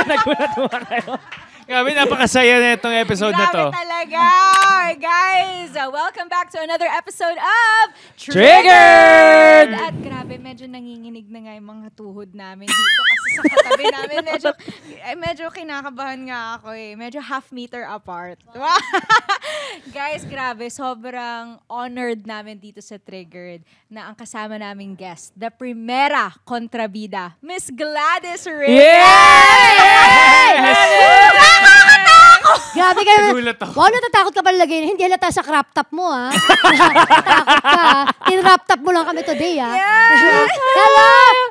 Nagulat mo kayo. Grabe, napakasaya na itong episode na to. Grabe talaga. Guys, welcome back to another episode of Triggered! At grabe, medyo nanginginig na nga yung mga tuhod namin dito kasi sa katabi namin medyo kinakabahan nga ako eh. Medyo half meter apart. Guys, grabe, sobrang honored namin dito sa Triggered na ang kasama naming guest, the primera kontrabida, Miss Gladys Reyes! Grabe kayo. Nagulat ako. Wow, natatakot ka pala lagay. Hindi halata sa crop top mo, ha? Natatakot ka, ha? Tin-crop top mo lang kami today, ha? Hello!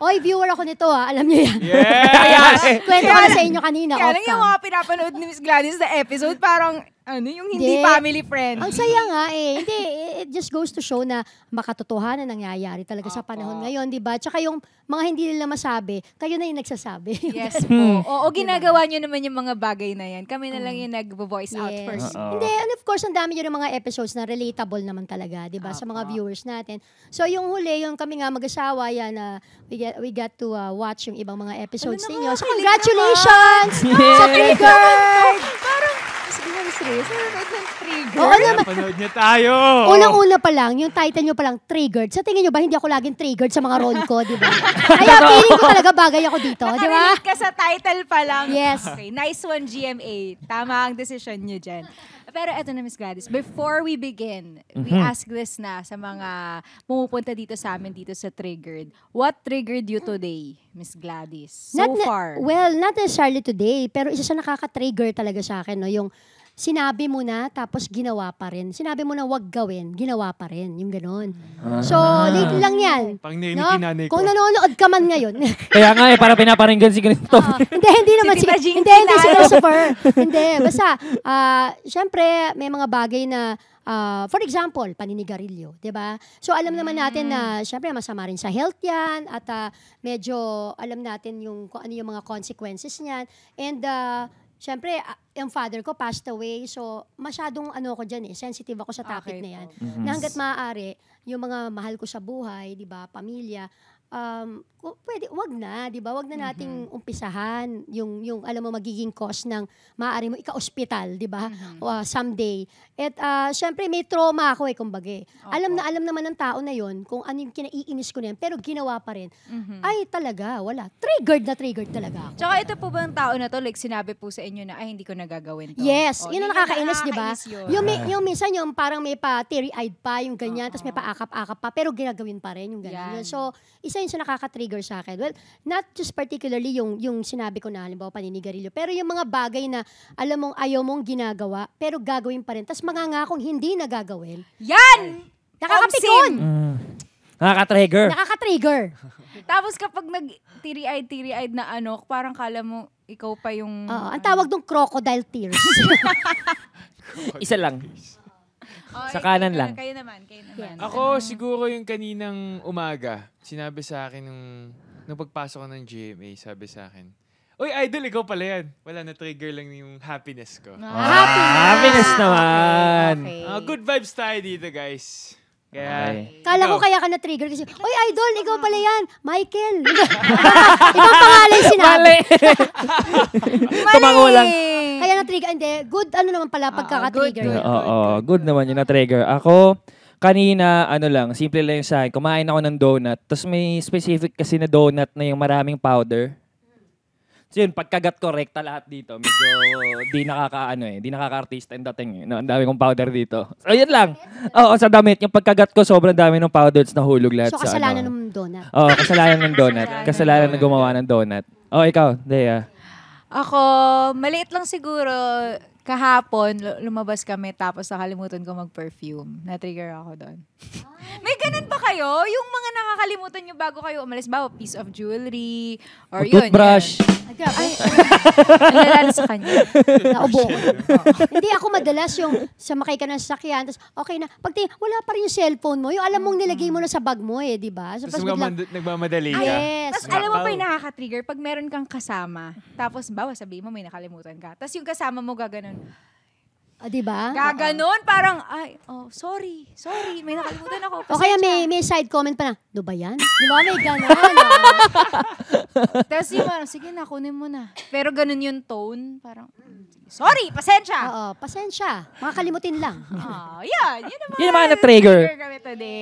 Oy, viewer ako nito, ha? Alam niyo yan. Yes! Kwento ko na sa inyo kanina, Kaya lang yung off-cam. mga pinapanood ni Miss Gladys na episode, parang yung hindi family friend. Ang saya nga eh. Hindi, it just goes to show na makatotohanan nangyayari talaga sa panahon ngayon, di ba? Tsaka yung mga hindi nila masabi, kayo na yung nagsasabi. Yes po. Oo, ginagawa nyo naman yung mga bagay na yan. Kami na lang yung nag-voice out first. Hindi, and of course, ang dami yun ng mga episodes na relatable naman talaga, di ba? Sa mga viewers natin. So, yung huli, yung kami nga mag-asawa, yan, we got to watch yung ibang mga episodes ninyo. So, congratulations! Sa Triggered! Parang, sige nga, Miss Reyes, kahit ng trigger. Oo naman. Panood niya tayo. Unang-una pa lang, yung title nyo pa lang, Triggered. Sa tingin nyo ba, hindi ako laging triggered sa mga role ko, di ba? Kaya feeling ko talaga bagay ako dito, di ba? Nakarelate ka sa title pa lang. Yes. Okay, nice one, GMA. Tama ang decision nyo dyan. Pero eto na, Miss Gladys, before we begin, we ask this na sa mga pumupunta dito sa amin dito sa Triggered. What triggered you today, Miss Gladys? So far. Well, not necessarily today, pero isa sa nakaka-trigger talaga sa akin, no? Yung sinabi mo na, tapos ginawa pa rin. Sinabi mo na wag gawin, ginawa pa rin. Yung ganon. So, late lang yan. Pang nanay ko. Kung nanonood ka man ngayon. Kaya nga para pinaparinggan si Ganito. Hindi naman. Tita Jinky Hindi na. si Christopher. Hindi. Basta, syempre, may mga bagay na, for example, paninigarilyo, di ba? So, alam naman natin na, syempre, masama rin sa health yan at medyo alam natin kung ano yung mga consequences niyan. And, syempre, yung father ko passed away, so masyadong ko dyan sensitive ako sa topic na yan. Na hanggat maaari, yung mga mahal ko sa buhay, di ba, pamilya, pwede, wag na, di ba? Wag na nating umpisahan yung alam mo, magiging cause ng maaari mo ika-ospital, di ba? Someday. At syempre, may trauma ako kumbaga. Alam naman ng tao na yon kung ano yung kinaiinis ko na yan, pero ginawa pa rin. Ay, talaga, wala. Triggered talaga ako. Tsaka ito po ba ang tao na to, like sinabi po sa inyo na, ay, hindi ko nagagawin to? Yes, yun ang nakakainis, di ba? Yun. Yung minsan yung parang may pa teary-eyed pa, yung ganyan, tapos may paakap-akap pa, pero ginagawin pa rin yung ganyan. So, isa yun sa nakaka-trigger sa akin. Well, not just particularly yung sinabi ko na, halimbawa, paninigarilyo, pero yung mga bagay na alam mong ayaw mong ginagawa, pero gagawin pa rin. Tapos mangangakong hindi na gagawin. Yan! Nakakapikon! Nakaka-trigger. Nakaka-trigger. Tapos kapag nag-teary-eyed na parang kala mo, ikaw pa yung... Ang tawag dong crocodile tears. Isa lang. Sa kanan lang. Kayo naman. Ako, siguro yung kaninang umaga, sinabi sa akin nung pagpasok ko ng GMA, sabi sa akin, "Uy, idol, ikaw pala yan." Wala, na-trigger lang yung happiness ko. Happiness naman. Okay. Good vibes tayo dito, guys. Kaya, Kala ko kaya ka na-trigger kasi, "Oy, idol, ikaw pala yan. Michael." Ibang pangalan sinabi. Tumangulang. Kaya na-trigger. Hindi, good naman pala pagkaka-trigger. Oo, good naman yung na-trigger. Ako, kanina, simple lang yung sa akin. Kumain ako ng donut. Tapos may specific kasi na donut na yung maraming powder. So yun, pagkagat ko, rekta lahat dito. Medyo di nakaka-artista yung dating. No, ang dami kong powder dito. So yun lang. Oo, sa damit. Yung pagkagat ko, sobrang dami ng powders na hulog lahat So, sa kasalanan ng donut. Oo, kasalanan ng donut. Kasalanan na gumawa ng donut. Oh, ikaw, Dea. Ako, maliit lang siguro. Kahapon, lumabas kami tapos nakalimutan ko mag-perfume. Na-trigger ako doon. May ganun ba kayo? Yung mga nakakalimutan nyo bago kayo umalis ba? Piece of jewelry? Or yun? Toothbrush. Ay, Nalala sa kanya. naubo ko. Hindi ako madalas yung sumakay ka ng sasakyan, tapos okay na. Pag wala pa rin yung cellphone mo, yung alam mong nilagay mo na sa bag mo di ba? So, tapos nagmamadali ka. yes. Tapos alam mo pa yung nakaka-trigger pag meron kang kasama. Tapos bawa sabihin mo may nakalimutan ka. Tapos yung kasama mo gaganon. Di ba? Gaganon, parang, ay, sorry, may nakalimutan ako. O kaya may side comment pa na, do ba yan? Di ba? May ganon. Tapos yung parang, sige na, kunin mo na. Pero ganun yung tone, parang, sorry, pasensya. Oo, pasensya. Makakalimutin lang. Yan. Yun naman. Yun naman na trigger. Kami today.